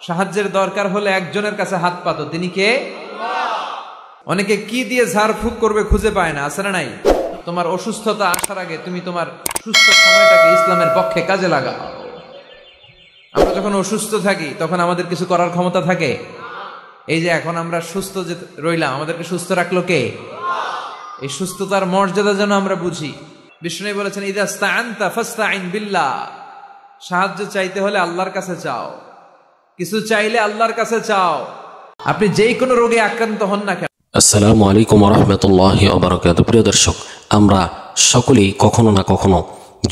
সাহায্যের দরকার হলে একজনের কাছে হাত পাতো, তিনি কে? অনেকে কি দিয়ে ঝাড়ফুঁক করবে খুঁজে পায় না, আছে না নাই? তোমার অসুস্থতা আসার আগে তুমি তোমার সুস্থ সময়টাকে ইসলামের পক্ষে কাজে লাগাও। আমরা যখন অসুস্থ থাকি তখন আমাদের কিছু করার ক্ষমতা থাকে? এই যে এখন আমরা সুস্থ যে রইলাম, আমাদেরকে সুস্থ রাখলো কে? এই সুস্থতার মর্যাদা যেন আমরা বুঝি। বিষ্ণু বলেছেন, ইদা ইসতাআনতা ফাসতাইন বিল্লাহ, সাহায্য চাইতে হলে আল্লাহর কাছে চাও, কিছু চাইলে আল্লাহর কাছে চাও। আপনি যেই কোনো রোগে আক্রান্ত হন না কেন। আসসালামু আলাইকুম ওয়া রাহমাতুল্লাহি ওয়া বারাকাতুহু। প্রিয় দর্শক, আমরা সকলেই কখনো না কখনো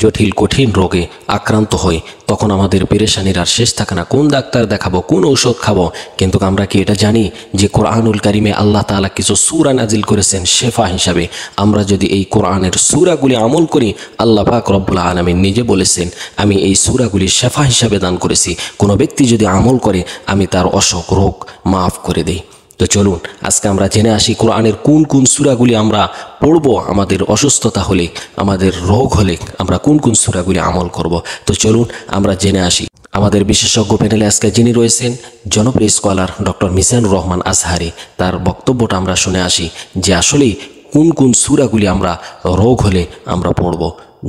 জটিল কঠিন রোগে আক্রান্ত হই, তখন আমাদের পেরেশানির আর শেষ থাকে না। কোন ডাক্তার দেখাবো, কোন ঔষধ খাবো? কিন্তু আমরা কি এটা জানি যে কোরআনুল কারিমে আল্লাহ তাআলা কিছু সূরা নাজিল করেছেন শেফা হিসাবে? আমরা যদি এই কোরআনের সূরাগুলি আমল করি, আল্লাহ পাক রব্বুল আলামিন নিজে বলেছেন, আমি এই সূরাগুলি শেফা হিসাবে দান করেছি। কোনো ব্যক্তি যদি আমল করে, আমি তার অসুখ রোগ মাফ করে দেই। তো চলুন আজকে আমরা জেনে আসি কোরআনের কোন কোন সূরাগুলি আমরা পড়ব, আমাদের অসুস্থতা হলে, আমাদের রোগ হলে আমরা কোন কোন সূরাগুলি আমল করব। তো চলুন আমরা জেনে আসি। আমাদের বিশেষজ্ঞ প্যানেলে আজকে যিনি রয়েছেন জনপ্রিয় স্কলার ডক্টর মিজানুর রহমান আজহারি, তার বক্তব্যটা আমরা শুনে আসি যে আসলেই কোন কোন সূরাগুলি আমরা রোগ হলে আমরা পড়ব।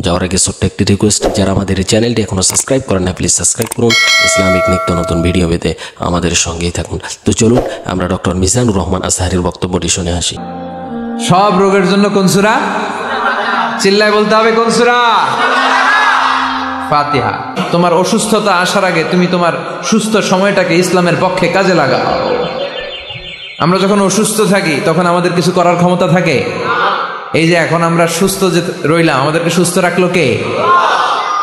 যাওয়ার আগে ছোট্ট একটি রিকোয়েস্ট, যারা আমাদের চ্যানেলটি এখনও সাবস্ক্রাইব করেন না, প্লিজ সাবস্ক্রাইব করুন। ইসলামিক নিত্য নতুন ভিডিও পেতে আমাদের সঙ্গেই থাকুন। তো চলুন আমরা ডক্টর মিজানুর রহমান আজহারির বক্তব্যটি শুনে আসি। সব রোগের জন্য কোন সূরা? চিল্লায় বলতে হবে, কোন সূরা? ফাতিহা। তোমার অসুস্থতা আসার আগে তুমি তোমার সুস্থ সময়টাকে ইসলামের পক্ষে কাজে লাগাও। আমরা যখন অসুস্থ থাকি তখন আমাদের কিছু করার ক্ষমতা থাকে? এই যে এখন আমরা সুস্থ যে রইলাম, আমাদেরকে সুস্থ রাখলো কে?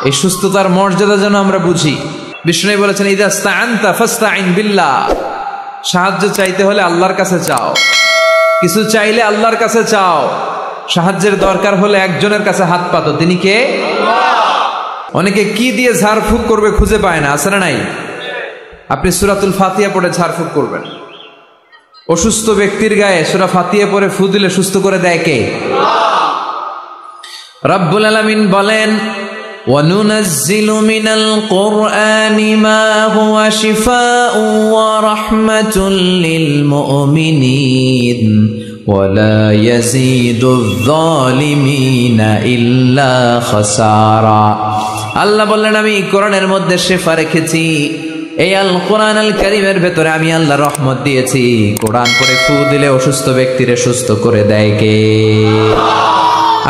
এই সুস্থতার মর্যাদা যেন আমরা বুঝি। বিষ্ণু বলেছেন, ইদা ইসতাআনতা ফাসতাইন বিল্লাহ, সাহায্য চাইতে হলে আল্লাহর কাছে চাও, কিছু চাইলে আল্লাহর কাছে চাও। সাহায্যের দরকার হলে একজনের কাছে হাত পাতো, তিনি কে? অনেকে কি দিয়ে ঝাড়ফুঁক করবে খুঁজে পায় না, আছে না নাই? আপনি সূরাতুল ফাতিহা পড়ে ঝাড়ফুঁক করবেন। অসুস্থ ব্যক্তির গায়ে সূরা ফাতিহা পড়ে ফু দিলে সুস্থ করে দেয় কে? রব্বুল আলামিন বলেন, ওয়ানুনাজ্জিলু মিনাল কুরআনি মা হুয়া শিফাউ ওয়া রাহমাতুল লিল মুমিনিন ওয়া লা ইয়াজিদুয যালিমিনা ইল্লা খাসারা। আল্লাহ বললেন, আমি কোরআনের মধ্যে শিফা রেখেছি, এই আল কোরআন আল কারীমের ভেতরে আমি আল্লাহ রহমত দিয়েছি। কোরআন পড়ে ফু দিলে অসুস্থ ব্যক্তিরে সুস্থ করে দেয় কে?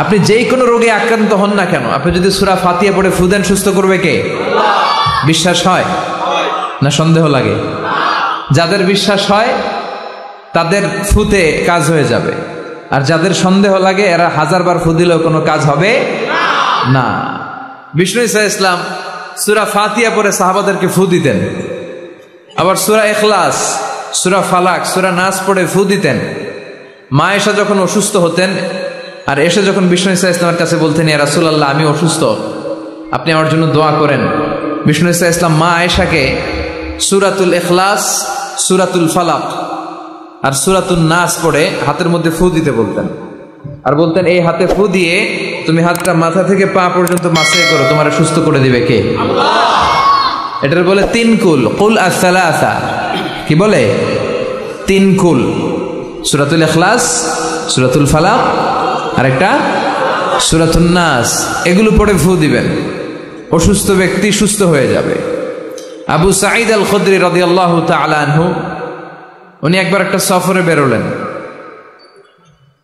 আপনি যেই কোনো রোগে আক্রান্ত হন না কেন, আপনি যদি সূরা ফাতিহা পড়ে ফু দেন, সুস্থ করবে কে? বিশ্বাস হয় না সন্দেহ লাগে? যাদের বিশ্বাস হয় তাদের ফুতে কাজ হয়ে যাবে, আর যাদের সন্দেহ লাগে এরা হাজারবার ফু দিলেও কোনো কাজ হবে না। বিষ্ণু ঈসা ইসলাম সূরা ফাতিহা পড়ে সাহাবাদেরকে ফু দিতেন, আবার সূরা ইখলাস, সূরা ফালাক, সূরা নাস পড়ে ফু দিতেন। মা আয়েশা যখন অসুস্থ হতেন আর এসে যখন বিষ্ণু ঈসা ইসলামের কাছে বলতেন, ইয়া রাসূলুল্লাহ আমি অসুস্থ, আপনি আমার জন্য দোয়া করেন, বিষ্ণু ঈসা ইসলাম মা আয়েশাকে সূরাতুল ইখলাস, সূরাতুল ফালাক আর সূরাতুন নাস পড়ে হাতের মধ্যে ফু দিতে বলতেন, আর বলতেন এই হাতে ফু দিয়ে তুমি হাতটা মাথা থেকে পা পর্যন্ত মাসাই করো, তোমার সুস্থ করে দিবে কে? আল্লাহ। এটার বলে তিন কুল, কুল আস-সালাসা। কি বলে? তিন কুল, সূরাতুল ইখলাস, সূরাতুল ফালাক আর একটা সূরাতুন নাস। এগুলো পড়ে ফু দিবেন, অসুস্থ ব্যক্তি সুস্থ হয়ে যাবে। আবু সাঈদ আল খুদরি রাদিয়াল্লাহু তাআলা আনহু, উনি একবার একটা সফরে বেরোলেন।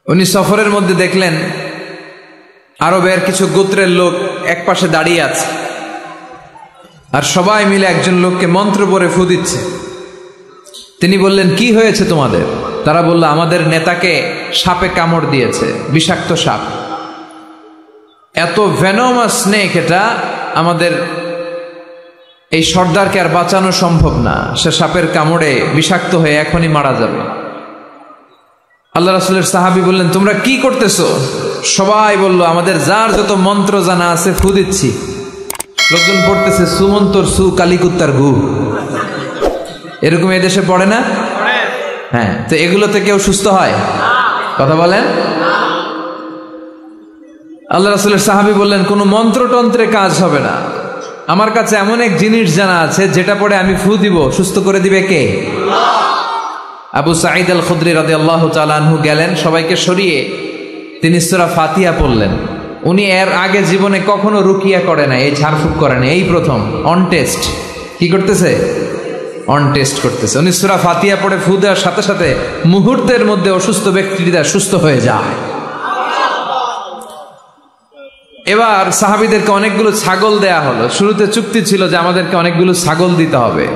উনি সফরের মধ্যে দেখলেন আরবের কিছু গোত্রের লোক এক পাশে দাঁড়িয়ে আছে, আর সবাই মিলে একজন লোককে মন্ত্র পড়ে ফু দিচ্ছে। তিনি বললেন, কি হয়েছে তোমাদের? তারা বলল, আমাদের নেতাকে সাপে কামড় দিয়েছে, বিষাক্ত সাপ, এত ভেনোমাস স্নেক, এটা আমাদের এই সর্দারকে আর বাঁচানো সম্ভব না, সে সাপের কামড়ে বিষাক্ত হয়ে এখনই মারা যাবে। আল্লাহ রাসূলের সাহাবী বললেন, তোমরা কি করতেছো? সবাই বলল, আমাদের যার যত মন্ত্র জানা আছে ফু দিচ্ছি। লোকজন পড়তেছে, সুমন্তর সু কালিকুত্তার গু, এরকম এদেশে পড়ে না? হ্যাঁ, তো এগুলোতে কেউ সুস্থ হয়? কথা বলেন। আল্লাহ রাসূলের সাহাবী বললেন, কোনো মন্ত্রতন্ত্রে কাজ হবে না, আমার কাছে এমন এক জিনিস জানা আছে যেটা পরে আমি ফু দিব, সুস্থ করে দিবে কে? আবু সাঈদ আল খুদরি রাদিয়াল্লাহু তাআলা আনহু গেলেন, সবাইকে সরিয়ে তিনি সূরা ফাতিহা পড়লেন। উনি এর আগে জীবনে কখনো রুকিয়া করে না, এই ঝাড়ফুঁক করে না, এই প্রথম অন টেস্ট। কি করতেছে? অন টেস্ট করতেছে। উনি সূরা ফাতিহা পড়ে ফু দেওয়ার সাথে সাথে মুহূর্তের মধ্যে অসুস্থ ব্যক্তিটা সুস্থ হয়ে যায়। এবার সাহাবীদেরকে অনেকগুলো ছাগল দেয়া হলো। শুরুতে চুক্তি ছিল যে আমাদেরকে অনেকগুলো ছাগল দিতে হবে।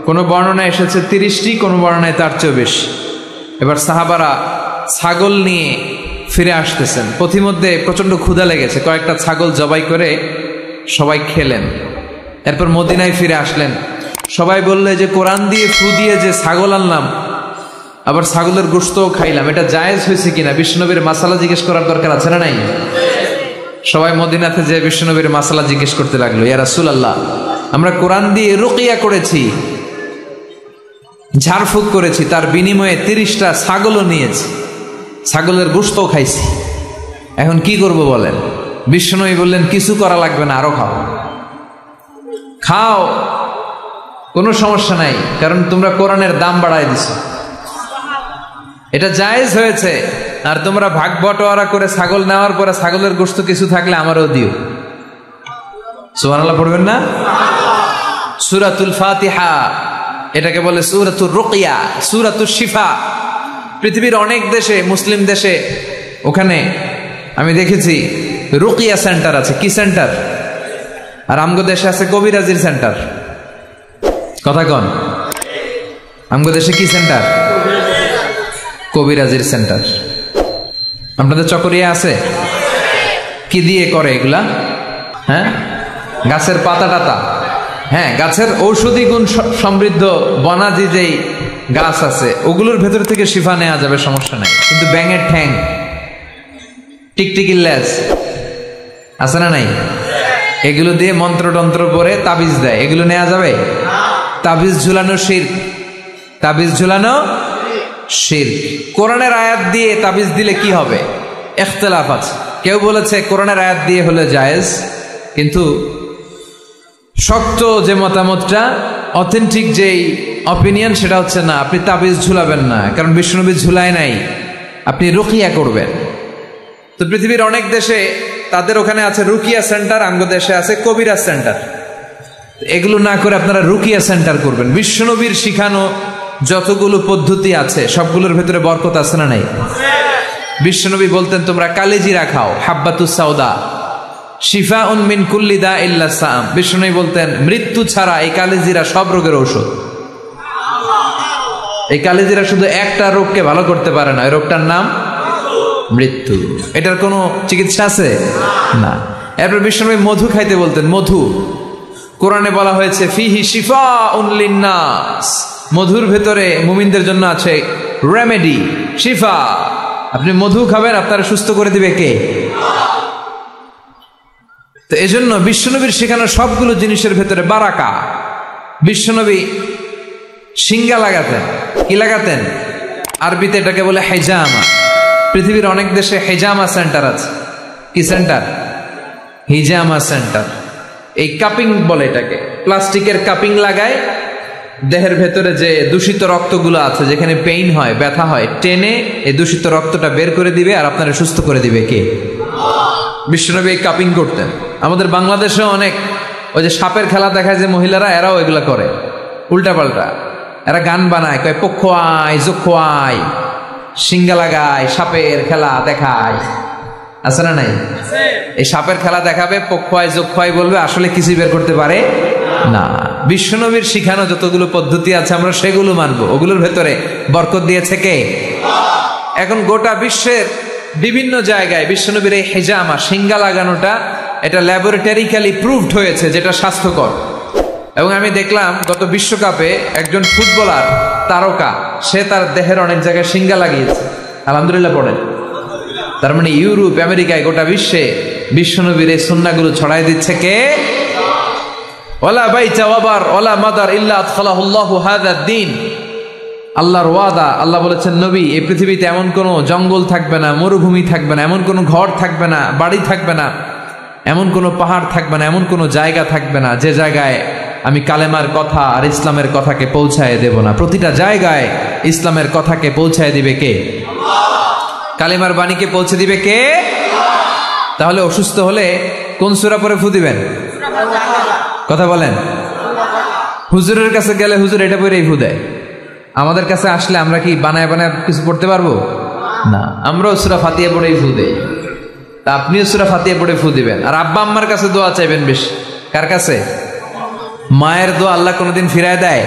কোনো বর্ণনায় এসেছে 30টি, কোনো বর্ণনায় তার চেয়েও বেশি। এবার সাহাবারা ছাগল নিয়ে ফিরে আসতেছেন। পথিমধ্যে প্রচন্ড ক্ষুধা লেগেছে, কয়েকটা ছাগল জবাই করে সবাই খেলেন। এরপর মদিনায় ফিরে আসলেন। সবাই বললে যে কোরআন দিয়ে ফু দিয়ে যে ছাগল আনলাম, আবার ছাগলের গোশতও খাইলাম, এটা জায়েজ হয়েছে কিনা বিশ্বনবীর মাসালা জিজ্ঞেস করার দরকার আছে না নাই? সবাই মদিনাতে যে বিশ্বনবীর মাসালা জিজ্ঞেস করতে লাগলো, ইয়া রাসূলুল্লাহ, আমরা কোরআন দিয়ে রুকিয়া করেছি, ঝাড়ফুঁক করেছি, তার বিনিময়ে 30টা ছাগলও নিয়েছি, ছাগলের গোশতও খাইছি, এখন কি করব বলেন? বিশ্বনবী বললেন, কিছু করা লাগবে না, আরো খাও, খাও, কোনো সমস্যা নাই, কারণ তোমরা কোরআনের দাম বাড়ায় দিছো, এটা জায়েজ হয়েছে। আর তোমরা ভাগ বটোয়ারা করে ছাগল নেওয়ার পরে ছাগলের গোশত কিছু থাকলে আমারও দিও। সুবহানাল্লাহ পড়বেন না? সূরাতুল ফাতিহা এটাকে বলে সূরাতুর রুকিয়া, সূরাতুশ শিফা। পৃথিবীর অনেক দেশে, মুসলিম দেশে, ওখানে আমি দেখেছি রুকিয়া সেন্টার আছে। কি সেন্টার? আর আমগো দেশে আছে কবিরাজির সেন্টার। কথা কন, আমগো দেশে কি সেন্টার? কবিরাজির সেন্টার। আপনাদের চকরিয়া আছে? কি দিয়ে করে এগুলা? হ্যাঁ, গাছের পাতা টাতা, হ্যাঁ, গাছের ঔষধি গুণ সমৃদ্ধ বনাজি যেই গাছ আছে ওগুলোর ভেতর থেকে শিফা নেওয়া যাবে, সমস্যা নাই। কিন্তু ব্যাঙের ঠ্যাং, টিকটিকির লেজ আছে না নাই, এগুলো দিয়ে মন্ত্রতন্ত্র পরে তাবিজ দেয়, এগুলো নেওয়া যাবে? তাবিজ ঝুলানো শিরক, তাবিজ ঝুলানো শিরক। কোরআনের আয়াত দিয়ে তাবিজ দিলে কি হবে? ইখতিলাফ আছে। কেউ বলেছে কোরআনের আয়াত দিয়ে হলে জায়েজ, কিন্তু শক্ত যে মতামতটা, অথেন্টিক যেই অপিনিয়ন, সেটা হচ্ছে না, আপনি তাবিজ ঝুলাবেন না, কারণ বিশ্বনবী ঝুলায় নাই, আপনি রুকিয়া করবেন। তো পৃথিবীর অনেক দেশে তাদের ওখানে আছে রুকিয়া সেন্টার, আমগো দেশে আছে কবিরাজ সেন্টার। এগুলো না করে আপনারা রুকিয়া সেন্টার করবেন। বিশ্বনবীর শিখানো যতগুলো পদ্ধতি আছে সবগুলোর ভেতরে বরকত আছে না নাই? বিশ্বনবী বলতেন তোমরা কালিজিরা খাও, হাব্বাতুস সাউদা, শিফাউন মিন কুল্লি দা ইল্লা সাম। বিশ্বনবী বলতেন মৃত্যু ছাড়া এই কালিজিরা সব রোগের ঔষধ। এই কালিজিরা শুধু একটা রোগকে ভালো করতে পারে না, এই রোগটার নাম মৃত্যু। এটার কোনো চিকিৎসা আছে না। এরপর বিশ্বনবী মধু খাইতে বলতেন। মধু কোরআনে বলা হয়েছে ফিহি শিফাউন লিন্নাস, মধুর ভেতরে মুমিনদের জন্য আছে রেমেডি, শিফা। আপনি মধু খাবেন, আপনারা সুস্থ করে দিবে কে? তো এজন্য বিশ্বনবীর শেখানো সবগুলো জিনিসের ভেতরে বারাকা। বিশ্বনবী সিঙ্গা লাগাতেন। কি লাগাতেন? আরবিতে এটাকে বলে হেজামা। পৃথিবীর অনেক দেশে হেজামা সেন্টার আছে। কি সেন্টার? হিজামা সেন্টার। এই কাপিং বলে এটাকে, প্লাস্টিকের কাপিং লাগায়, দেহের ভেতরে যে দূষিত রক্তগুলো আছে, যেখানে পেইন হয়, ব্যথা হয়, টেনে এই দূষিত রক্তটা বের করে দিবে আর আপনারা সুস্থ করে দিবে কে? বিশ্বনবী এই কাপিং করতেন। আমাদের বাংলাদেশেও অনেক ওই যে সাপের খেলা দেখায় যে মহিলারা, এরাও এগুলা করে উল্টা পাল্টা। এরা গান বানায়, কয় পক্ষ আয় যোক্ষ আয়, সিঙ্গা লাগায়, সাপের খেলা দেখায়, আছে না নাই? এই সাপের খেলা দেখাবে, পক্ষ আয় যোক্ষ আয় বলবে, আসলে কিছুই বের করতে পারে না। বিশ্বনবীর শিখানো যতগুলো পদ্ধতি আছে আমরা সেগুলো মানবো, ওগুলোর ভেতরে বরকত দিয়েছে কে? এখন গোটা বিশ্বের বিভিন্ন জায়গায় বিশ্বনবীর এই হেজামা, সিঙ্গা লাগানোটা, এটা ল্যাবরেটরিক্যালি প্রুভড হয়েছে যেটা স্বাস্থ্যকর। এবং আমি দেখলাম গত বিশ্বকাপে একজন ফুটবলার তারকা, সে তার দেহের অনেক জায়গায় সিঙ্গা লাগিয়েছে। আলহামদুলিল্লাহ পড়েন। তার মানে ইউরোপ, আমেরিকায়, গোটা বিশ্বে বিশ্বনবীর এই সুন্নাহগুলো ছড়াই দিচ্ছে কে? ওয়ালা বাইতা ওয়াবার ওয়ালা মাদার ইল্লা আদখালাহুল্লাহু হাযা দ্বীন। আল্লাহর ওয়াদা, আল্লাহ বলেছেন নবী, এই পৃথিবীতে এমন কোনো জঙ্গল থাকবে না, মরুভূমি থাকবে না, এমন কোনো ঘর থাকবে না, বাড়ি থাকবে না এমন কোনো পাহাড় থাকবে না, এমন কোনো জায়গা থাকবে না যে জায়গায় আমি কালেমার কথা আর ইসলামের কথাকে পৌঁছায় দেব না। প্রতিটা জায়গায় ইসলামের কথাকে পৌঁছায় দিবে কে? কালেমার বাণীকে পৌঁছে দিবে কে? তাহলে অসুস্থ হলে কোন সূরা পড়ে ফু দিবেন? কথা বলেন। হুজুরের কাছে গেলে হুজুর এটা পড়েই ফু দেয়। আমাদের কাছে আসলে আমরা কি বানায় বানায় কিছু পড়তে পারবো না? আমরাও সূরা ফাতিহা পড়েই ফু দেই। তা আপনিও সূরা ফাতিহা পড়ে ফু দিবেন। আর আব্বা আম্মার কাছে দোয়া চাইবেন বেশি। কার কাছে? মায়ের দোয়া আল্লাহ কোনোদিন ফিরায় দেয়?